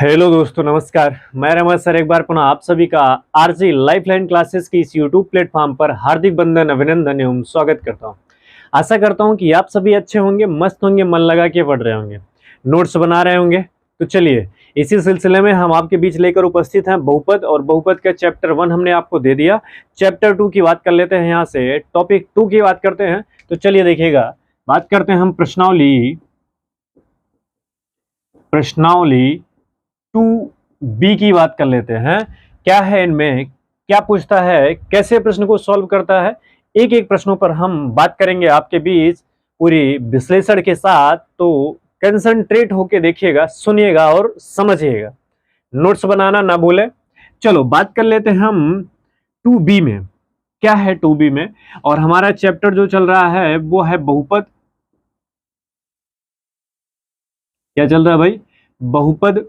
Hello दोस्तों, नमस्कार। मैं रमन सर एक बार पुनः आप सभी का आरजी लाइफलाइन क्लासेस की इस यूट्यूब प्लेटफॉर्म पर हार्दिक बंधन अभिनंदन एवं स्वागत करता हूं। आशा करता हूं कि आप सभी अच्छे होंगे, मस्त होंगे, मन लगा के पढ़ रहे होंगे, नोट्स बना रहे होंगे। तो चलिए, इसी सिलसिले में हम आपके बीच लेकर उपस्थित हैं बहुपद, और बहुपद का चैप्टर 1 हमने आपको दे दिया। चैप्टर 2 की बात कर लेते हैं। यहाँ से टॉपिक 2 की बात करते हैं। तो चलिए देखिएगा, बात करते हैं हम प्रश्नावली 2B की बात कर लेते हैं। क्या है इनमें, क्या पूछता है, कैसे प्रश्न को सॉल्व करता है, एक एक प्रश्नों पर हम बात करेंगे आपके बीच पूरी विश्लेषण के साथ। तो कंसंट्रेट होके देखिएगा, सुनिएगा और समझिएगा, नोट्स बनाना ना भूलें। चलो बात कर लेते हैं हम 2B में। क्या है 2B में, और हमारा चैप्टर जो चल रहा है वो है बहुपद। क्या चल रहा है भाई? बहुपद।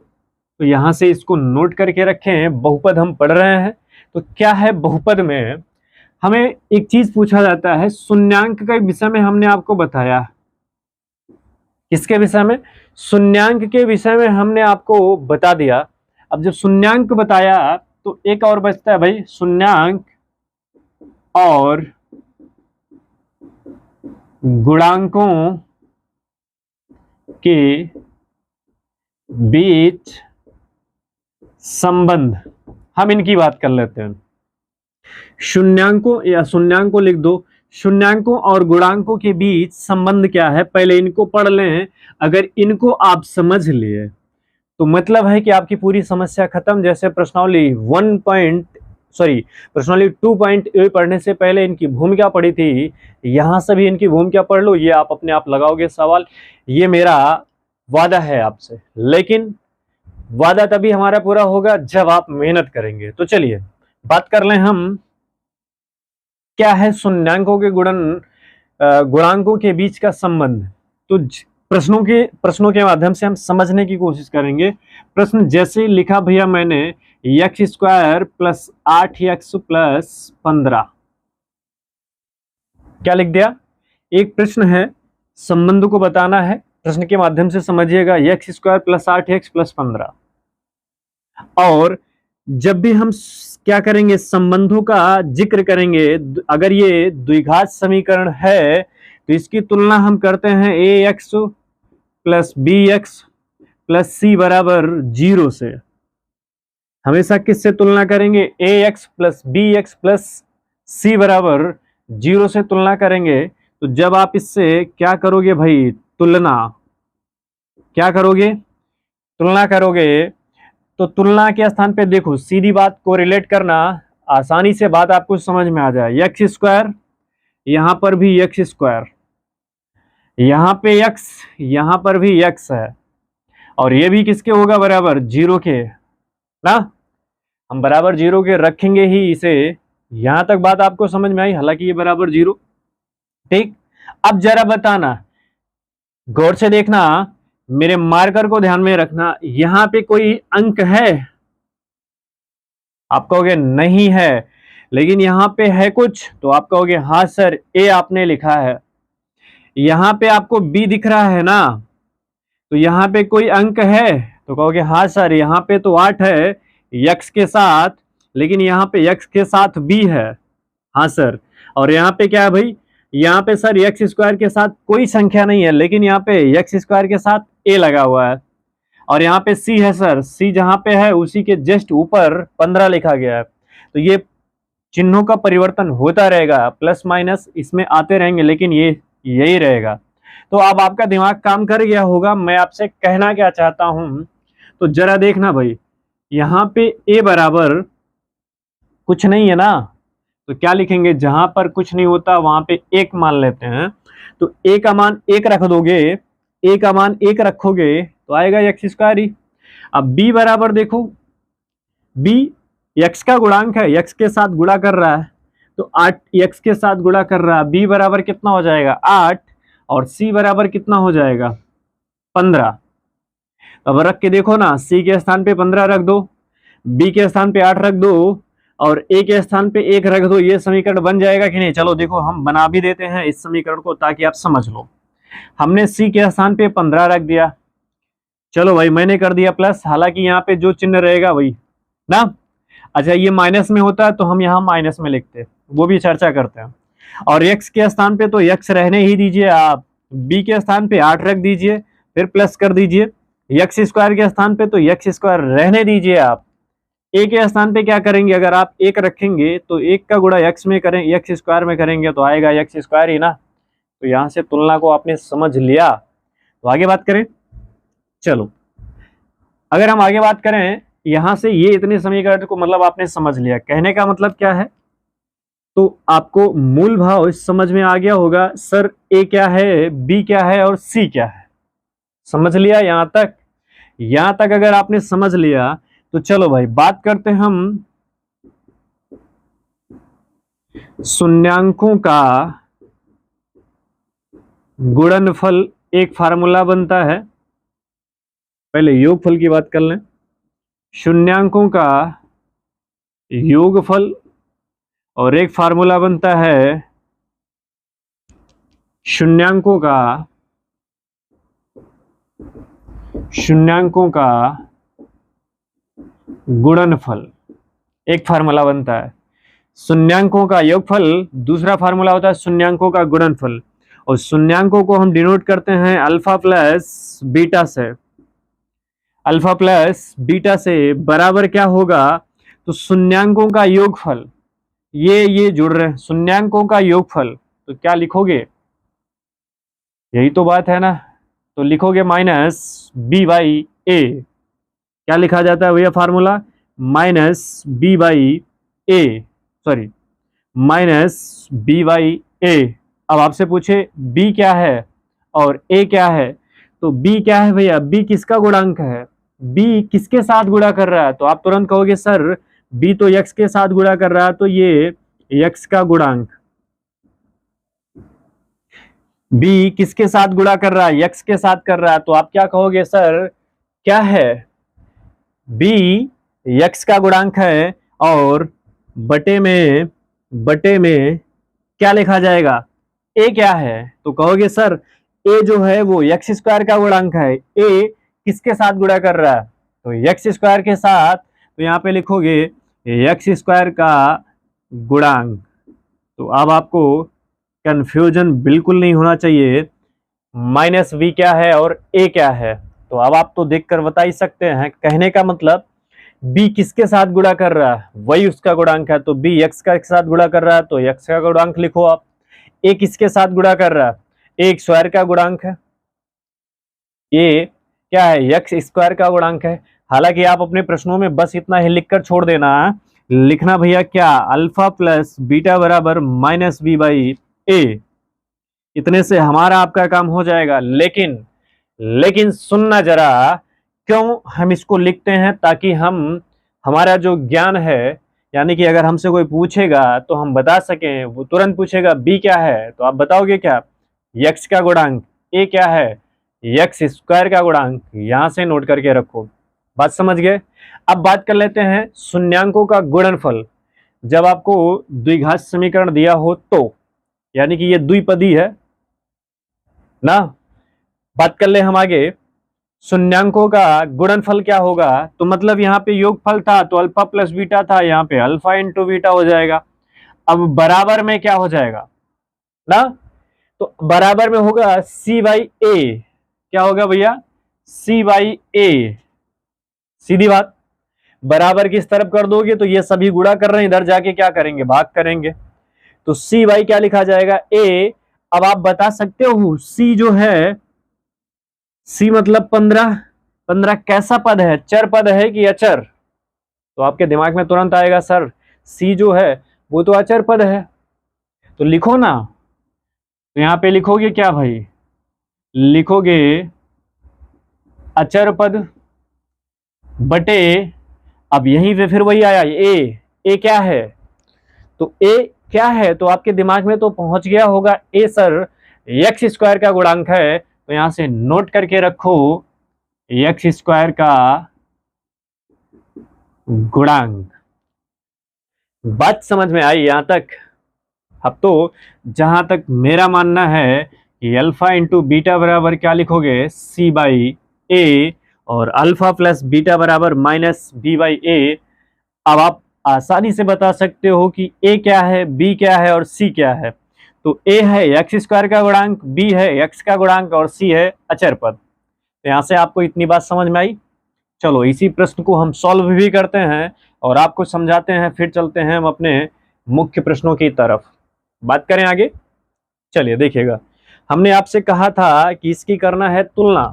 तो यहां से इसको नोट करके रखे हैं, बहुपद हम पढ़ रहे हैं। तो क्या है बहुपद में, हमें एक चीज पूछा जाता है, शून्यांक के विषय में हमने आपको बताया। किसके विषय में? शून्यांक के विषय में हमने आपको बता दिया। अब जब शून्यांक बताया तो एक और बचता है भाई, शून्यांक और गुणांकों के बीच संबंध, हम इनकी बात कर लेते हैं। शून्यांकों या शून्यांकों लिख दो, शून्यांकों और गुणांकों के बीच संबंध क्या है, पहले इनको पढ़ लें। अगर इनको आप समझ लिए तो मतलब है कि आपकी पूरी समस्या खत्म। जैसे प्रश्नावली 2.A पढ़ने से पहले इनकी भूमिका पढ़ी थी, यहां से भी इनकी भूमिका पढ़ लो, ये आप अपने आप लगाओगे सवाल। ये मेरा वादा है आपसे, लेकिन वादा तभी हमारा पूरा होगा जब आप मेहनत करेंगे। तो चलिए बात कर लें हम, क्या है शून्यांकों के गुणांकों के बीच का संबंध। तो प्रश्नों के माध्यम से हम समझने की कोशिश करेंगे। प्रश्न जैसे लिखा भैया मैंने, x² + 8x + 15, क्या लिख दिया? एक प्रश्न है, संबंध को बताना है, प्रश्न के माध्यम से समझिएगा। x² + 8x + 15। और जब भी हम क्या करेंगे, संबंधों का जिक्र करेंगे, अगर ये द्विघात समीकरण है तो इसकी तुलना हम करते हैं ax + bx + c बराबर 0 से। हमेशा किससे तुलना करेंगे? ax + bx + c बराबर 0 से तुलना करेंगे। तो जब आप इससे क्या करोगे भाई, तुलना, क्या करोगे? तुलना करोगे। तो तुलना के स्थान पे देखो, सीधी बात को रिलेट करना, आसानी से बात आपको समझ में आ जाए। x², यहां पर भी x², यहां पे x, यहां पर भी x है, और ये भी किसके होगा? बराबर 0 के ना। हम बराबर 0 के रखेंगे ही इसे। यहां तक बात आपको समझ में आई? हालांकि ये बराबर 0, ठीक। अब जरा बताना, गौर से देखना, मेरे मार्कर को ध्यान में रखना, यहां पे कोई अंक है? आप कहोगे नहीं है, लेकिन यहां पे है कुछ, तो आप कहोगे हाँ सर, ए आपने लिखा है। यहां पे आपको बी दिख रहा है ना, तो यहां पे कोई अंक है? तो कहोगे हाँ सर, यहां पे तो 8 है यक्स के साथ, लेकिन यहां पे यक्स के साथ बी है। हाँ सर। और यहाँ पे क्या है भाई? यहाँ पे सर x² के साथ कोई संख्या नहीं है, लेकिन यहाँ पे x² के साथ a लगा हुआ है। और यहाँ पे c है सर, c जहां पे है उसी के जस्ट ऊपर 15 लिखा गया है। तो ये चिन्हों का परिवर्तन होता रहेगा, प्लस माइनस इसमें आते रहेंगे, लेकिन ये यही रहेगा। तो अब आपका दिमाग काम कर गया होगा, मैं आपसे कहना क्या चाहता हूं। तो जरा देखना भाई, यहाँ पे a बराबर कुछ नहीं है ना, तो क्या लिखेंगे? जहां पर कुछ नहीं होता वहां पे 1 मान लेते हैं। तो a का मान 1 रख दोगे, a का मान 1 रखोगे तो आएगा x² ही। अब b बराबर देखो, b x का गुणांक है, x के साथ गुणा कर रहा है, तो 8 x के साथ गुणा कर रहा है। b बराबर कितना हो जाएगा? 8। और c बराबर कितना हो जाएगा? 15। अब रख के देखो ना, c के स्थान पे 15 रख दो, b के स्थान पे 8 रख दो, और a के स्थान पे 1 रख दो। ये समीकरण बन जाएगा कि नहीं? चलो देखो, हम बना भी देते हैं इस समीकरण को ताकि आप समझ लो। हमने c के स्थान पे 15 रख दिया, चलो भाई मैंने कर दिया प्लस, हालांकि यहाँ पे जो चिन्ह रहेगा वही ना। अच्छा ये माइनस में होता है तो हम यहाँ माइनस में लिखते हैं, वो भी चर्चा करते हैं। और x के स्थान पे तो x रहने ही दीजिए आप, b के स्थान पे 8 रख दीजिए, फिर प्लस कर दीजिए। x स्क्वायर के स्थान पे तो x स्क्वायर रहने दीजिए आप। a के स्थान पे क्या करेंगे, अगर आप 1 रखेंगे तो 1 का गुणा x में करें, x स्क्वायर में करेंगे तो आएगा x स्क्वायर ही ना। तो यहाँ से तुलना को आपने समझ लिया, तो आगे बात करें। चलो अगर हम आगे बात करें, यहां से ये इतने समीकरण को मतलब आपने समझ लिया, कहने का मतलब क्या है, तो आपको मूल भाव समझ में आ गया होगा सर ए क्या है, बी क्या है और सी क्या है। समझ लिया यहां तक? यहां तक अगर आपने समझ लिया तो चलो भाई बात करते हैं हम शून्यांकों का गुणनफल। एक फार्मूला बनता है, पहले योगफल की बात कर लें। शून्यांकों का योगफल और एक फार्मूला बनता है शून्यांकों का गुणनफल। एक फार्मूला बनता है शून्यांकों का योगफल, दूसरा फार्मूला होता है शून्यांकों का गुणनफल। और शून्यांकों को हम डिनोट करते हैं अल्फा प्लस बीटा से। अल्फा प्लस बीटा से बराबर क्या होगा, तो शून्यांकों का योगफल, ये जुड़ रहे हैं, शून्यांकों का योगफल, तो क्या लिखोगे, यही तो बात है ना। तो लिखोगे माइनस बी बाई ए। क्या लिखा जाता है भैया formula, minus b by a, sorry minus b by a. अब आपसे पूछे बी क्या है और ए क्या है, तो बी क्या है भैया, बी किसका गुणांक है, बी किसके साथ गुणा कर रहा है, तो आप तुरंत कहोगे सर बी तो यक्स के साथ गुणा कर रहा है, तो ये यक्स का गुणांक। बी किसके साथ गुणा कर रहा है, यक्स के साथ कर रहा है, तो आप क्या कहोगे सर क्या है, बी यक्स का गुणांक है और बटे में क्या लिखा जाएगा, ए क्या है, तो कहोगे सर ए जो है वो एक्स स्क्वायर का गुणांक है। ए किसके साथ गुणा कर रहा है, तो एक्स स्क्वायर के साथ, तो यहाँ पे लिखोगे एक्स स्क्वायर का गुणांक। तो अब आपको कंफ्यूजन बिल्कुल नहीं होना चाहिए, माइनस बी क्या है और ए क्या है। तो अब आप तो देखकर बता ही सकते हैं, कहने का मतलब बी किसके साथ गुणा कर रहा है, वही उसका गुणांक है। तो बी एक्स के साथ गुणा कर रहा है तो एक्स का गुणांक लिखो आप। ए किसके साथ गुणा कर रहा है, ए स्क्वायर का गुणांक है, ये क्या है, एक्स स्क्वायर का गुणांक है। हालांकि आप अपने प्रश्नों में बस इतना ही लिखकर छोड़ देना, लिखना भैया क्या, अल्फा प्लस बीटा बराबर माइनस बी बाई ए। इतने से हमारा आपका काम हो जाएगा। लेकिन सुनना जरा, क्यों हम इसको लिखते हैं, ताकि हम हमारा जो ज्ञान है, यानी कि अगर हमसे कोई पूछेगा तो हम बता सकें। वो तुरंत पूछेगा बी क्या है, तो आप बताओगे क्या, यक्स का गुणांक। ए क्या है, यक्स स्क्वायर का गुणांक। यहां से नोट करके रखो, बात समझ गए। अब बात कर लेते हैं शून्यांकों का गुणनफल। जब आपको द्विघात समीकरण दिया हो तो, यानी कि ये द्विपदी है ना। बात कर ले हम आगे, शून्यांकों का गुणनफल क्या होगा, तो मतलब यहाँ पे योगफल था तो अल्फा प्लस बीटा था, यहाँ पे अल्फा इंटू बीटा हो जाएगा। अब बराबर में क्या हो जाएगा ना, तो बराबर में होगा सी बाई ए। क्या होगा भैया, सी बाई ए। सीधी बात, बराबर किस तरफ कर दोगे तो ये सभी गुणा कर रहे हैं, इधर जाके क्या करेंगे, भाग करेंगे। तो सी बाई क्या लिखा जाएगा, ए। अब आप बता सकते हो सी जो है, सी मतलब 15 कैसा पद है, चर पद है कि अचर, तो आपके दिमाग में तुरंत आएगा सर सी जो है वो तो अचर पद है, तो लिखो ना। तो यहां पे लिखोगे क्या भाई, लिखोगे अचर पद बटे, अब यहीं पे फिर वही आया ए क्या है, तो ए क्या है, तो आपके दिमाग में तो पहुंच गया होगा ए सर एक्स स्क्वायर का गुणांक है। तो यहां से नोट करके रखो एक्स स्क्वायर का गुणांक। बात समझ में आई यहां तक? अब तो जहां तक मेरा मानना है कि अल्फा इंटू बीटा बराबर क्या लिखोगे, सी बाई ए, और अल्फा प्लस बीटा बराबर माइनस बी बाई ए। अब आप आसानी से बता सकते हो कि ए क्या है, बी क्या है और सी क्या है। तो ए है एक्स स्क्वायर का गुणांक, बी है एक्स का गुणांक और सी है अचर पद। तो यहां से आपको इतनी बात समझ में आई। चलो इसी प्रश्न को हम सॉल्व भी करते हैं और आपको समझाते हैं, फिर चलते हैं हम अपने मुख्य प्रश्नों की तरफ। बात करें आगे, चलिए देखिएगा। हमने आपसे कहा था कि इसकी करना है तुलना।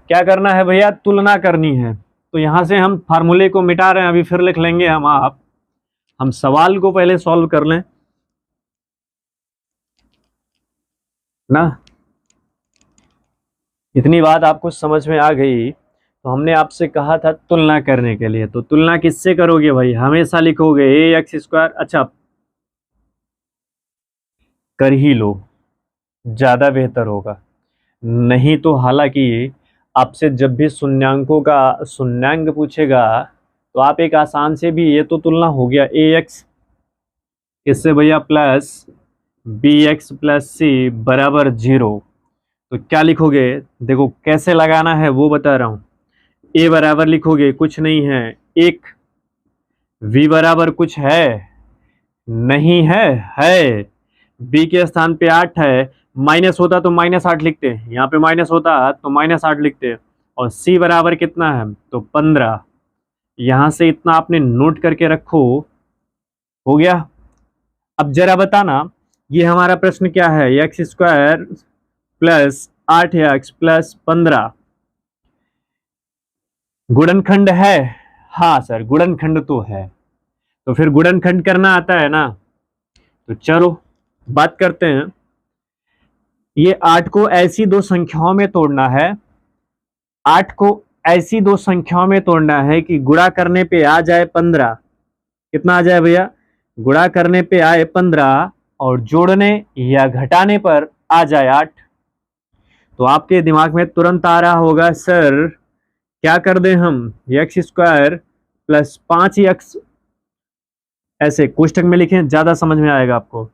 क्या करना है भैया? तुलना करनी है। तो यहां से हम फार्मूले को मिटा रहे हैं, अभी फिर लिख लेंगे हम सवाल को पहले सॉल्व कर लें ना। इतनी बात आपको समझ में आ गई। तो हमने आपसे कहा था तुलना करने के लिए, तो तुलना किससे करोगे भाई? हमेशा लिखोगे ए एक्स स्क्वायर। अच्छा, कर ही लो, ज्यादा बेहतर होगा। नहीं तो हालांकि आपसे जब भी शून्यांकों का शून्यांक पूछेगा तो आप एक आसान से भी, ये तो तुलना हो गया ए एक्स इससे भैया प्लस बी एक्स प्लस सी बराबर 0। तो क्या लिखोगे? देखो कैसे लगाना है वो बता रहा हूं। ए बराबर लिखोगे कुछ नहीं है 1, वी बराबर कुछ है नहीं है बी के स्थान पे 8 है, माइनस होता तो -8 लिखते, यहाँ पे माइनस होता तो -8 लिखते। और सी बराबर कितना है? तो 15। यहां से इतना आपने नोट करके रखो, हो गया। अब जरा बताना, ये हमारा प्रश्न क्या है? X square plus 8x plus 15 गुणनखंड है? हाँ सर, गुणनखंड तो है। तो फिर गुणनखंड करना आता है ना। तो चलो बात करते हैं। ये 8 को ऐसी दो संख्याओं में तोड़ना है, 8 को ऐसी दो संख्याओं में तोड़ना है कि गुणा करने पे आ जाए 15। कितना आ जाए भैया? गुणा करने पे आए 15 और जोड़ने या घटाने पर आ जाए 8। तो आपके दिमाग में तुरंत आ रहा होगा सर क्या कर दें हम? एक्स स्क्वायर प्लस 5x ऐसे कोष्टक में लिखें, ज्यादा समझ में आएगा आपको।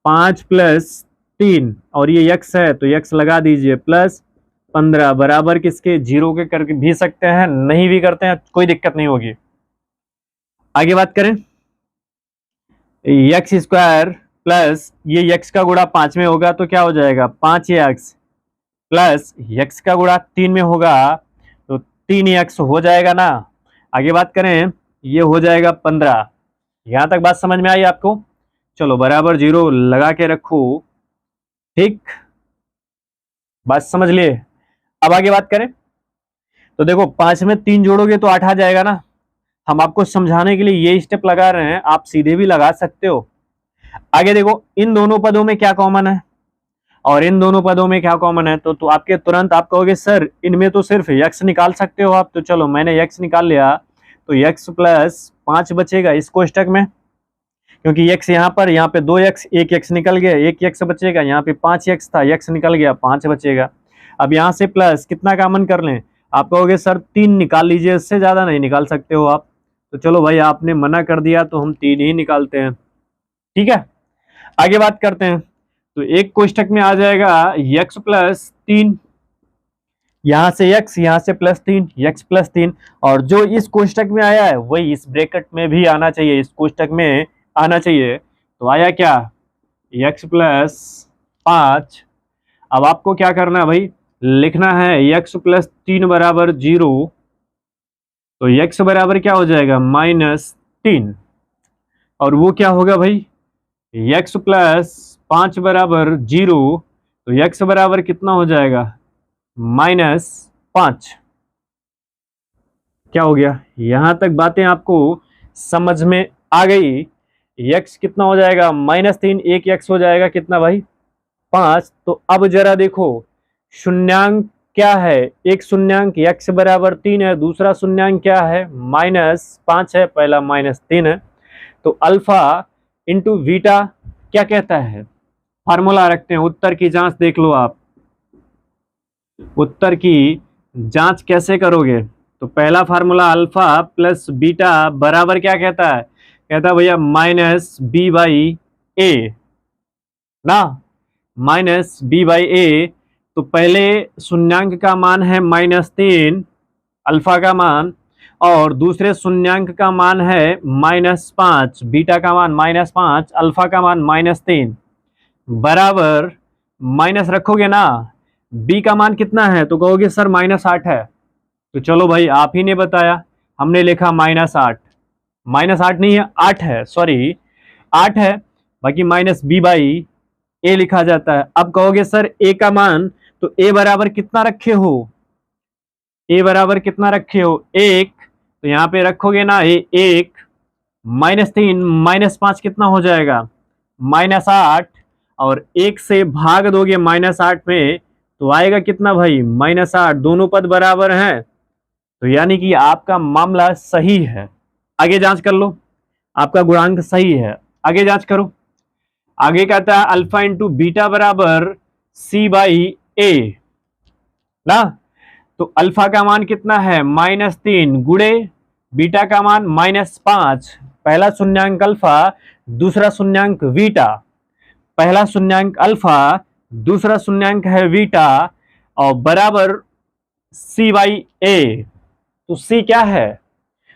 5 प्लस 3 और ये x है तो x लगा दीजिए, प्लस 15 बराबर किसके? 0 के कर भी सकते हैं, नहीं भी करते हैं, कोई दिक्कत नहीं होगी। आगे बात करें, एक्स स्क्वायर प्लस ये x का गुणा 5 में होगा तो क्या हो जाएगा? 5x प्लस x का गुणा 3 में होगा तो 3x हो जाएगा ना। आगे बात करें, ये हो जाएगा 15। यहां तक बात समझ में आई आपको? चलो बराबर 0 लगा के रखो, ठीक, बात समझ लिए। अब आगे बात करें तो देखो 5 में 3 जोड़ोगे तो 8 आ जाएगा ना। हम आपको समझाने के लिए ये स्टेप लगा रहे हैं, आप सीधे भी लगा सकते हो। आगे देखो, इन दोनों पदों में क्या कॉमन है और इन दोनों पदों में क्या कॉमन है? तो आपके तुरंत आप कहोगे सर इनमें तो सिर्फ x निकाल सकते हो आप। तो चलो मैंने x निकाल लिया, तो x प्लस 5 बचेगा इस कोष्टक में, क्योंकि x यहाँ पे 2x, 1x निकल गया, 1x बचेगा। यहाँ पे 5x था, x निकल गया, 5 बचेगा। अब यहाँ से प्लस कितना कॉमन कर लें? आप कहोगे सर 3 निकाल लीजिए, इससे ज्यादा नहीं निकाल सकते हो आप। तो चलो भाई आपने मना कर दिया तो हम 3 ही निकालते हैं, ठीक है। आगे बात करते हैं, तो एक कोष्टक में आ जाएगा x प्लस 3, यहां से x, यहां से प्लस 3, x प्लस 3, और जो इस कोष्टक में आया है वही इस ब्रैकेट में भी आना चाहिए, इस कोष्टक में आना चाहिए। तो आया क्या? x plus 5। अब आपको क्या करना है भाई? लिखना है x प्लस 3 बराबर 0। तो x बराबर क्या हो जाएगा? -3। और वो क्या होगा भाई? x प्लस 5 बराबर 0, तो x बराबर कितना हो जाएगा? -5। क्या हो गया? यहां तक बातें आपको समझ में आ गई। x कितना हो जाएगा? -3, एक x हो जाएगा कितना भाई? 5। तो अब जरा देखो शून्यांक क्या है? एक शून्यांक x बराबर 3 है, दूसरा शून्यांक क्या है? -5 है, पहला -3 है। तो अल्फा इंटू बीटा क्या कहता है? फार्मूला रखते हैं, उत्तर की जांच देख लो आप। उत्तर की जांच कैसे करोगे? तो पहला फार्मूला अल्फा प्लस बीटा बराबर क्या कहता है? कहता है भैया -b/a ना, -b/a तो पहले शून्यांक का मान है -3 अल्फा का मान, और दूसरे शून्यांक का मान है -5 बीटा का मान -5 अल्फा का मान -3 बराबर माइनस रखोगे ना। बी का मान कितना है तो कहोगे सर -8 है। तो चलो भाई आप ही ने बताया, हमने लिखा -8, -8 नहीं है 8 है, सॉरी 8 है, बाकी -b/a लिखा जाता है। अब कहोगे सर a का मान, तो a बराबर कितना रखे हो, a बराबर कितना रखे हो 1, तो यहां पे रखोगे ना a 1, -3 -5 कितना हो जाएगा -8, और 1 से भाग दोगे -8 में तो आएगा कितना भाई -8, दोनों पद बराबर हैं, तो यानी कि आपका मामला सही है। आगे जांच कर लो, आपका गुणांक सही है, आगे जांच करो। आगे कहता है अल्फा इंटू बीटा बराबर c/a ना, तो अल्फा का मान कितना है -3 गुणे बीटा का मान -5, पहला शून्यांक अल्फा दूसरा शून्यांक बीटा, पहला शून्यांक अल्फा दूसरा शून्यांक है बीटा, और बराबर c/a। तो c क्या है,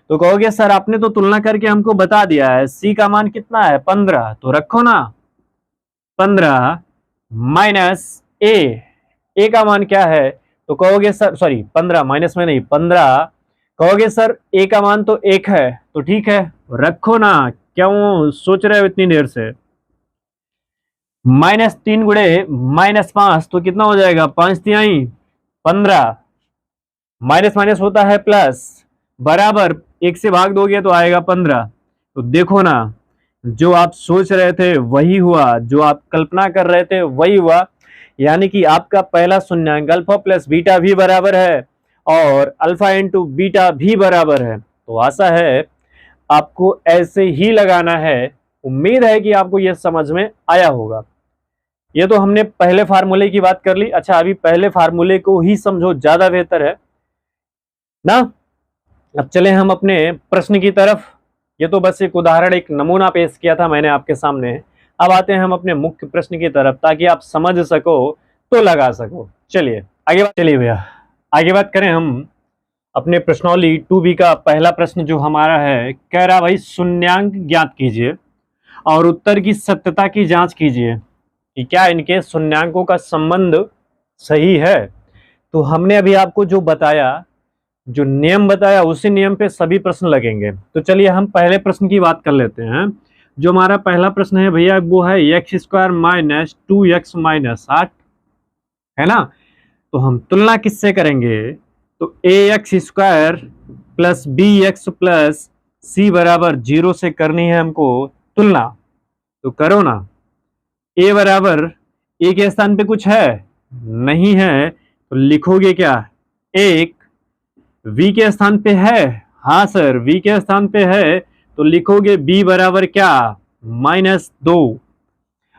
तो कहोगे सर आपने तो तुलना करके हमको बता दिया है, c का मान कितना है 15, तो रखो ना 15 माइनस a का मान क्या है, तो कहोगे सर सॉरी 15 माइनस में नहीं 15, कहोगे सर a का मान तो 1 है, तो ठीक है रखो ना, क्यों सोच रहे हो इतनी देर से। -3 गुणे -5 तो कितना हो जाएगा 5×3 15, माइनस माइनस होता है प्लस, बराबर 1 से भाग दोगे तो आएगा 15। तो देखो ना, जो आप सोच रहे थे वही हुआ, जो आप कल्पना कर रहे थे वही हुआ, यानी कि आपका पहला शून्यांक अल्फा प्लस बीटा भी बराबर है और अल्फा इंटू बीटा भी बराबर है। तो आशा है आपको ऐसे ही लगाना है, उम्मीद है कि आपको यह समझ में आया होगा। ये तो हमने पहले फार्मूले की बात कर ली। अच्छा अभी पहले फार्मूले को ही समझो, ज्यादा बेहतर है ना। अब चले हम अपने प्रश्न की तरफ। ये तो बस एक उदाहरण, एक नमूना पेश किया था मैंने आपके सामने। अब आते हैं हम अपने मुख्य प्रश्न की तरफ, ताकि आप समझ सको तो लगा सको। चलिए चलिए भैया आगे बात करें हम अपने प्रश्नावली 2B का पहला प्रश्न जो हमारा है, कह रहा भाई शून्यांक ज्ञात कीजिए और उत्तर की सत्यता की जांच कीजिए कि क्या इनके शून्यांकों का संबंध सही है। तो हमने अभी आपको जो बताया, जो नियम बताया, उसी नियम पे सभी प्रश्न लगेंगे। तो चलिए हम पहले प्रश्न की बात कर लेते हैं। जो हमारा पहला प्रश्न है भैया वो है x² - 2x - 8 है ना। तो हम तुलना किससे करेंगे, तो ax² plus bx plus c बराबर 0 से करनी है हमको तुलना। तो करो ना, a बराबर a के स्थान पे कुछ है नहीं है, तो लिखोगे क्या 1, v के स्थान पे है, हाँ सर v के स्थान पे है, तो लिखोगे b बराबर क्या -2,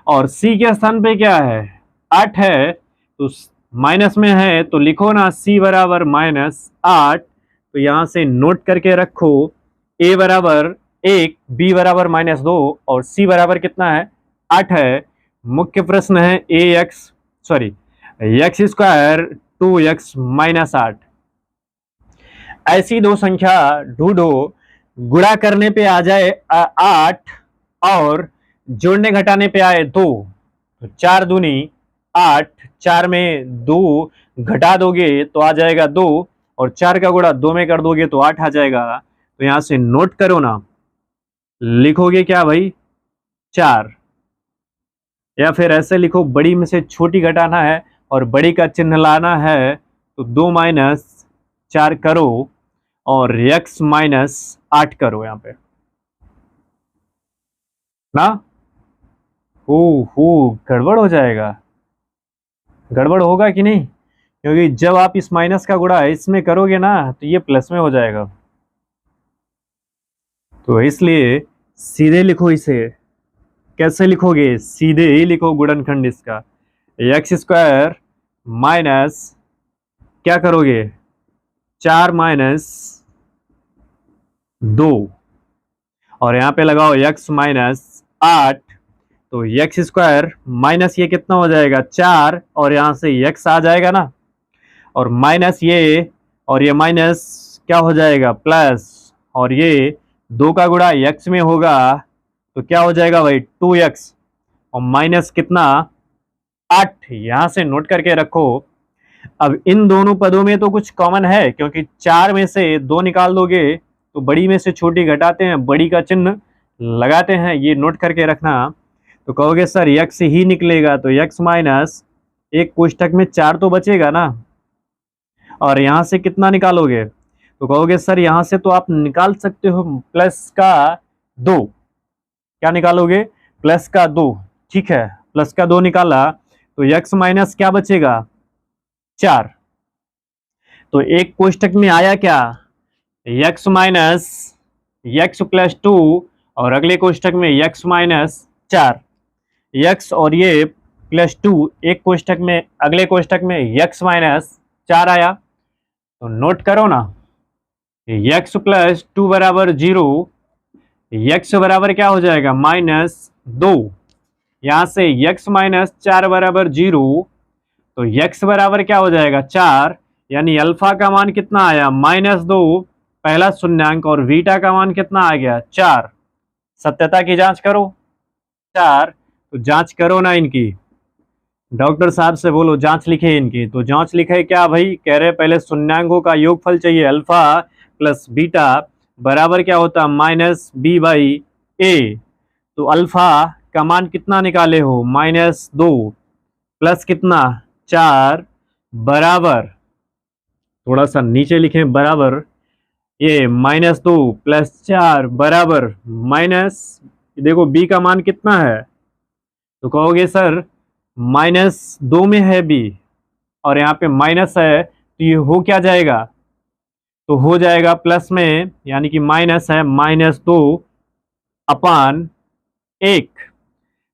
और c के स्थान पे क्या है 8 है, तो माइनस में है तो लिखो ना c बराबर -8। तो यहां से नोट करके रखो a बराबर 1, b बराबर -2 और c बराबर कितना है 8 है। मुख्य प्रश्न है x² 2x - 8। ऐसी दो संख्या ढूंढो गुणा करने पे आ जाए 8 और जोड़ने घटाने पे आए 2। तो 4 दूनी 8, 4 में 2 घटा दोगे तो आ जाएगा 2, और 4 का गुणा 2 में कर दोगे तो 8 आ जाएगा। तो यहां से नोट करो ना, लिखोगे क्या भाई 4, या फिर ऐसे लिखो बड़ी में से छोटी घटाना है और बड़ी का चिन्ह लाना है, तो 2 - 4 करो और x - 8 करो यहां पे ना। हो गड़बड़ हो जाएगा, गड़बड़ होगा कि नहीं, क्योंकि जब आप इस माइनस का गुणा इसमें करोगे ना तो ये प्लस में हो जाएगा। तो इसलिए सीधे लिखो इसे। कैसे लिखोगे, सीधे ही लिखो गुणनखंड इसका, x² माइनस क्या करोगे 4 - 2, और यहां पे लगाओ x - 8 तो एक्स स्क्वायर माइनस ये कितना हो जाएगा 4, और यहाँ से एक्स आ जाएगा ना, और माइनस ये, और ये माइनस क्या हो जाएगा प्लस, और ये 2 का गुणा एक्स में होगा तो क्या हो जाएगा भाई 2x, और माइनस कितना 8, यहां से नोट करके रखो। अब इन दोनों पदों में तो कुछ कॉमन है, क्योंकि 4 में से 2 निकाल दोगे तो बड़ी में से छोटी घटाते हैं, बड़ी का चिन्ह लगाते हैं, ये नोट करके रखना। तो कहोगे सर x ही निकलेगा, तो x माइनस एक कोष्टक में 4 तो बचेगा ना, और यहां से कितना निकालोगे, तो कहोगे सर यहां से तो आप निकाल सकते हो प्लस का 2, क्या निकालोगे प्लस का 2, ठीक है, प्लस का 2 निकाला तो x माइनस क्या बचेगा 4। तो एक कोष्टक में आया क्या x माइनस एक्स प्लस 2, और अगले कोष्टक में x माइनस 4, x और ये प्लस 2, एक कोष्टक में, अगले कोष्टक में x माइनस 4 आया। तो नोट करो ना, x प्लस 2 बराबर 0, x बराबर क्या हो जाएगा -2, यहां से x माइनस 4 बराबर 0, तो x बराबर क्या हो जाएगा 4, यानी अल्फा का मान कितना आया -2 पहला शून्यांक, और बीटा का मान कितना आ गया 4। सत्यता की जांच करो 4, तो जांच करो ना इनकी, डॉक्टर साहब से बोलो जांच लिखे इनकी। तो जांच लिखे क्या भाई, कह रहे पहले शून्यांकों का योगफल चाहिए अल्फा प्लस बीटा बराबर क्या होता -b/a। तो अल्फा का मान कितना निकाले हो -2 प्लस कितना 4 बराबर, थोड़ा सा नीचे लिखें बराबर, ये -2 प्लस 4 बराबर माइनस, देखो b का मान कितना है, तो कहोगे सर -2 में है b, और यहाँ पे माइनस है, तो ये हो क्या जाएगा, तो हो जाएगा प्लस में, यानी कि माइनस है -2/1।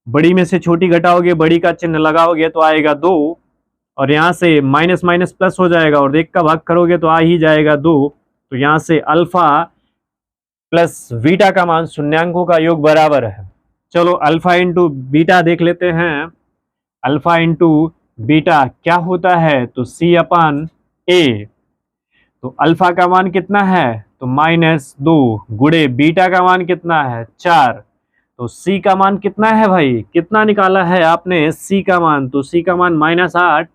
बड़ी में से छोटी घटाओगे, बड़ी का चिन्ह लगाओगे तो आएगा 2, और यहाँ से माइनस माइनस प्लस हो जाएगा, और 1 का भाग करोगे तो आ ही जाएगा 2। तो यहाँ से अल्फा प्लस बीटा का मान शून्यांकों का योग बराबर है। चलो अल्फा इंटू बीटा देख लेते हैं, अल्फा इंटू बीटा क्या होता है, तो c/a। तो अल्फा का मान कितना है, तो -2 गुणे बीटा का मान कितना है 4। तो c का मान कितना है भाई, कितना निकाला है आपने c का मान, तो c का मान -8,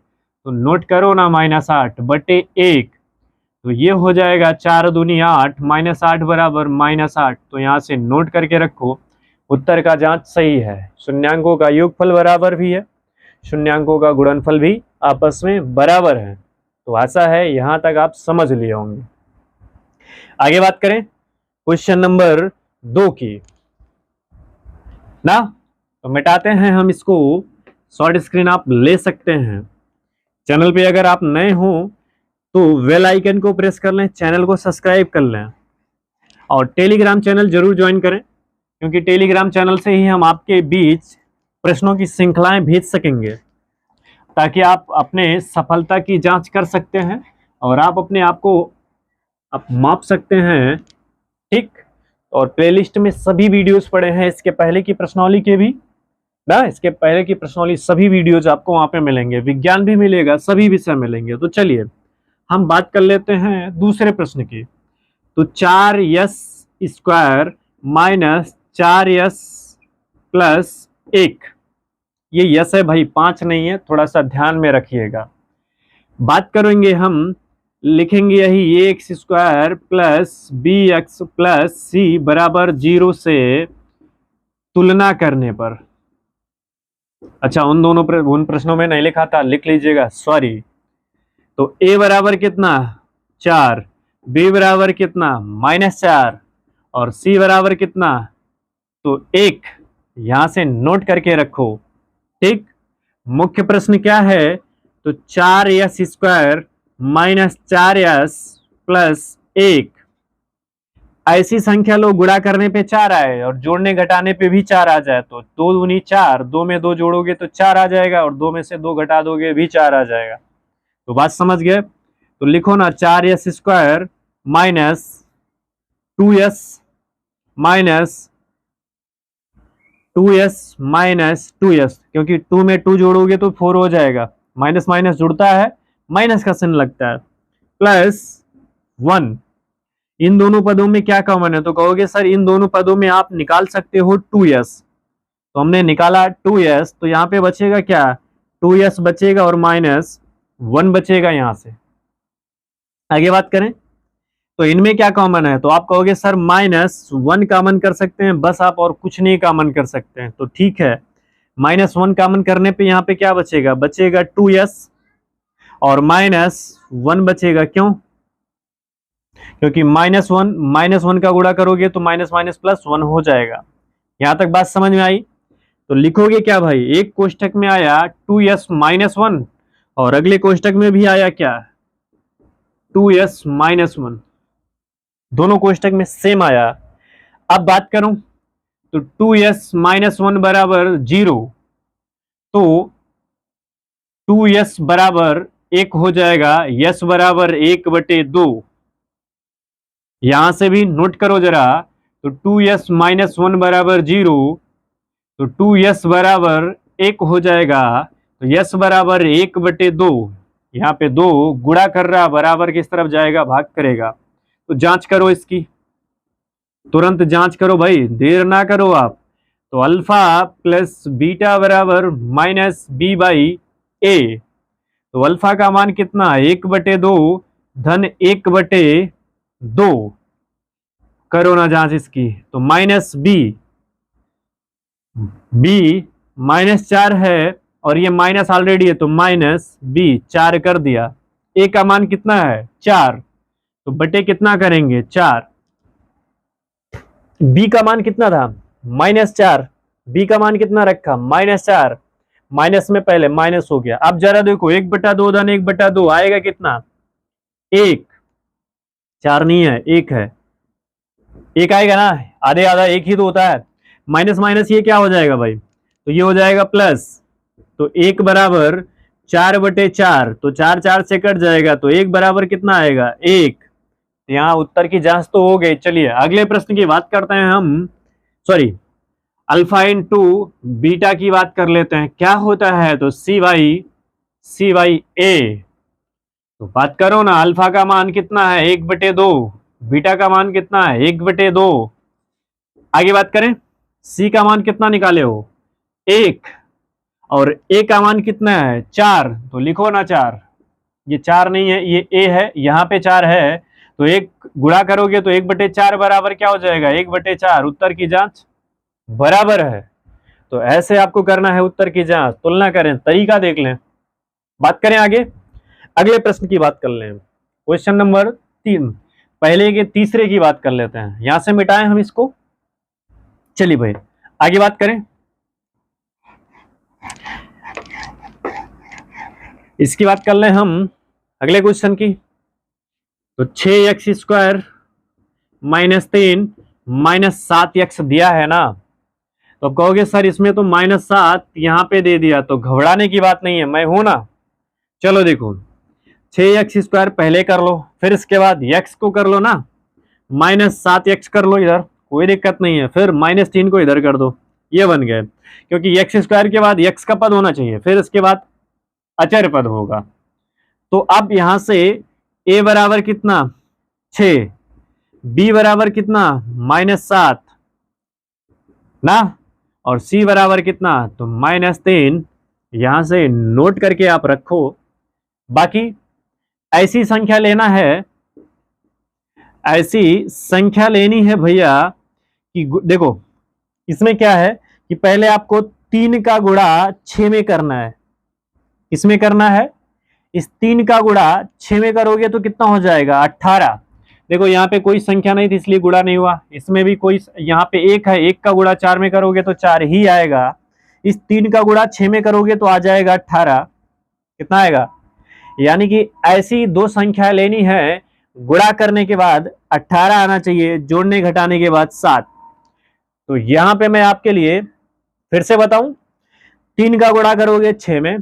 तो नोट करो ना -8/1। तो ये हो जाएगा 4 दूनी 8, -8 बराबर -8। तो यहाँ से नोट करके रखो, उत्तर का जांच सही है, शून्यांकों का योगफल बराबर भी है, शून्यांकों का गुणनफल भी आपस में बराबर है। तो आशा है यहां तक आप समझ लिए होंगे। आगे बात करें क्वेश्चन नंबर 2 की ना, तो मिटाते हैं हम इसको, शॉर्ट स्क्रीन आप ले सकते हैं। चैनल पे अगर आप नए हो तो बेल आइकन को प्रेस कर लें, चैनल को सब्सक्राइब कर लें, और टेलीग्राम चैनल जरूर ज्वाइन करें, क्योंकि टेलीग्राम चैनल से ही हम आपके बीच प्रश्नों की श्रृंखलाएं भेज सकेंगे, ताकि आप अपने सफलता की जांच कर सकते हैं, और आप अपने आप को आप माप सकते हैं, ठीक। और प्लेलिस्ट में सभी वीडियोस पड़े हैं, इसके पहले की प्रश्नावली के भी ना, इसके पहले की प्रश्नावली सभी वीडियोज आपको वहां पे मिलेंगे, विज्ञान भी मिलेगा, सभी विषय मिलेंगे। तो चलिए हम बात कर लेते हैं दूसरे प्रश्न की। तो 4s² माइनस 4s प्लस 1, ये यस है भाई, 5 नहीं है, थोड़ा सा ध्यान में रखिएगा। बात करेंगे हम, लिखेंगे यही ax² plus bx plus c बराबर 0 से तुलना करने पर। अच्छा उन दोनों उन प्रश्नों में नहीं लिखा था, लिख लीजिएगा, सॉरी। तो a बराबर कितना 4, b बराबर कितना -4, और c बराबर कितना तो 1, यहां से नोट करके रखो, ठीक। मुख्य प्रश्न क्या है, तो 4s² माइनस 4s प्लस 1, ऐसी संख्या लो गुणा करने पे 4 आए और जोड़ने घटाने पे भी 4 आ जाए, तो 2 दूनी 4, 2 में 2 जोड़ोगे तो 4 आ जाएगा, और 2 में से 2 घटा दोगे भी 4 आ जाएगा। तो बात समझ गए, तो लिखो ना 4s² minus 2s minus 2s minus 2s, क्योंकि 2 में 2 जोड़ोगे तो 4 हो जाएगा, माइनस माइनस जुड़ता है, माइनस का चिन्ह लगता है, प्लस 1। इन दोनों पदों में क्या कॉमन है? तो कहोगे सर इन दोनों पदों में आप निकाल सकते हो 2s, तो हमने निकाला 2s, तो यहाँ पे बचेगा क्या? 2s बचेगा और माइनस 1 बचेगा यहां से। आगे बात करें तो इनमें क्या कॉमन है? तो आप कहोगे सर -1 कॉमन कर सकते हैं बस, आप और कुछ नहीं कॉमन कर सकते हैं। तो ठीक है, -1 कॉमन करने पे यहाँ पे क्या बचेगा? बचेगा 2s और -1 बचेगा। क्यों? क्योंकि -1 का गुणा करोगे तो माइनस माइनस प्लस 1 हो जाएगा। यहां तक बात समझ में आई? तो लिखोगे क्या भाई? एक कोष्टक में आया 2s -1 और अगले कोष्टक में भी आया क्या? 2s -1, दोनों कोष्टक में सेम आया। अब बात करूं तो 2s -1 बराबर 0, तो 2s बराबर 1 हो जाएगा, s बराबर 1/2। यहां से भी नोट करो जरा, तो 2s -1 बराबर 0, तो 2s बराबर 1 हो जाएगा, तो s बराबर 1/2। यहाँ पे 2 गुणा कर रहा, बराबर किस तरफ जाएगा? भाग करेगा। तो जांच करो इसकी, तुरंत जांच करो भाई, देर ना करो आप। तो अल्फा प्लस बीटा बराबर -b/a, तो अल्फा का मान कितना? 1/2 धन 1/2। करो ना जांच इसकी, तो b -4 है और ये माइनस ऑलरेडी है, तो -b 4 कर दिया। a का मान कितना है? 4, तो बटे कितना करेंगे? 4। b का मान कितना था? -4। b का मान कितना रखा? -4। माइनस में पहले माइनस हो गया। अब जरा देखो, 1/2 धन 1/2 आएगा कितना? 1। 4 नहीं है, 1 है, 1 आएगा ना, आधे आधा 1 ही तो होता है। माइनस माइनस ये क्या हो जाएगा भाई? तो ये हो जाएगा प्लस, तो 1 बराबर 4/4, तो 4 4 से कट जाएगा, तो 1 बराबर कितना आएगा? 1। यहाँ उत्तर की जांच तो हो गई। चलिए अगले प्रश्न की बात करते हैं हम, सॉरी अल्फा इंटू बीटा की बात कर लेते हैं। क्या होता है? तो c/a। तो बात करो ना, अल्फा का मान कितना है? 1/2, बीटा का मान कितना है? 1/2। आगे बात करें, c का मान कितना निकाले हो? 1, और a का मान कितना है? 4, तो लिखो ना 4। ये 4 नहीं है, ये a है, यहाँ पे 4 है, तो 1 गुणा करोगे तो 1/4 बराबर क्या हो जाएगा? 1/4। उत्तर की जांच बराबर है। तो ऐसे आपको करना है उत्तर की जांच, तुलना करें, तरीका देख लें। बात करें आगे, अगले प्रश्न की बात कर लें। क्वेश्चन नंबर 3, पहले के तीसरे की बात कर लेते हैं। यहां से मिटाएं हम इसको। चलिए भाई आगे बात करें, इसकी बात कर लें हम अगले क्वेश्चन की। तो 6x² -3 -7x दिया है ना, तो अब कहोगे सर इसमें तो -7 यहाँ पे दे दिया, तो घबराने की बात नहीं है, मैं हूं ना। चलो देखो, 6x² पहले कर लो, फिर इसके बाद x को कर लो ना, -7x कर लो इधर, कोई दिक्कत नहीं है, फिर -3 को इधर कर दो, ये बन गए। क्योंकि x² के बाद x का पद होना चाहिए, फिर इसके बाद अचर पद होगा। तो अब यहां से a बराबर कितना? 6, b बराबर कितना? -7 ना, और c बराबर कितना? तो -3। यहां से नोट करके आप रखो। बाकी ऐसी संख्या लेना है, ऐसी संख्या लेनी है भैया कि देखो इसमें क्या है कि पहले आपको 3 का गुणा 6 में करना है। इसमें करना है, इस 3 का गुणा 6 में करोगे तो कितना हो जाएगा? 18। देखो यहाँ पे कोई संख्या नहीं थी इसलिए गुणा नहीं हुआ, इसमें भी कोई, यहाँ पे 1 है, 1 का गुणा 4 में करोगे तो 4 ही आएगा। इस 3 का गुणा 6 में करोगे तो आ जाएगा 18। कितना आएगा? यानी कि ऐसी दो संख्या लेनी है, गुणा करने के बाद 18 आना चाहिए, जोड़ने घटाने के बाद 7। तो यहां पे मैं आपके लिए फिर से बताऊं, 3 का गुणा करोगे 6 में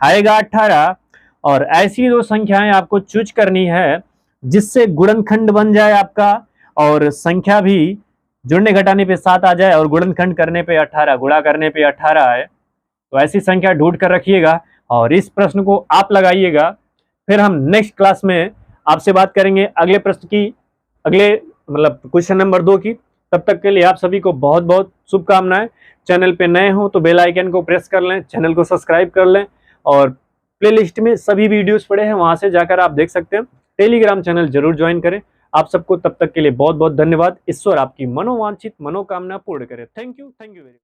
आएगा 18, और ऐसी दो संख्याएं आपको चूज करनी है जिससे गुणनखंड बन जाए आपका और संख्या भी जुड़ने घटाने पे 7 आ जाए और गुणनखंड करने पे 18, गुणा करने पे 18 आए, तो ऐसी संख्या ढूंढ कर रखिएगा और इस प्रश्न को आप लगाइएगा। फिर हम नेक्स्ट क्लास में आपसे बात करेंगे अगले प्रश्न की, अगले मतलब क्वेश्चन नंबर 2 की। तब तक के लिए आप सभी को बहुत बहुत शुभकामनाएं। चैनल पे नए हो तो बेल आइकन को प्रेस कर लें, चैनल को सब्सक्राइब कर लें और प्लेलिस्ट में सभी वीडियोस पड़े हैं, वहां से जाकर आप देख सकते हैं। टेलीग्राम चैनल जरूर ज्वाइन करें। आप सबको तब तक के लिए बहुत बहुत धन्यवाद। ईश्वर आपकी मनोवांछित मनोकामना पूर्ण करे। Thank you very much.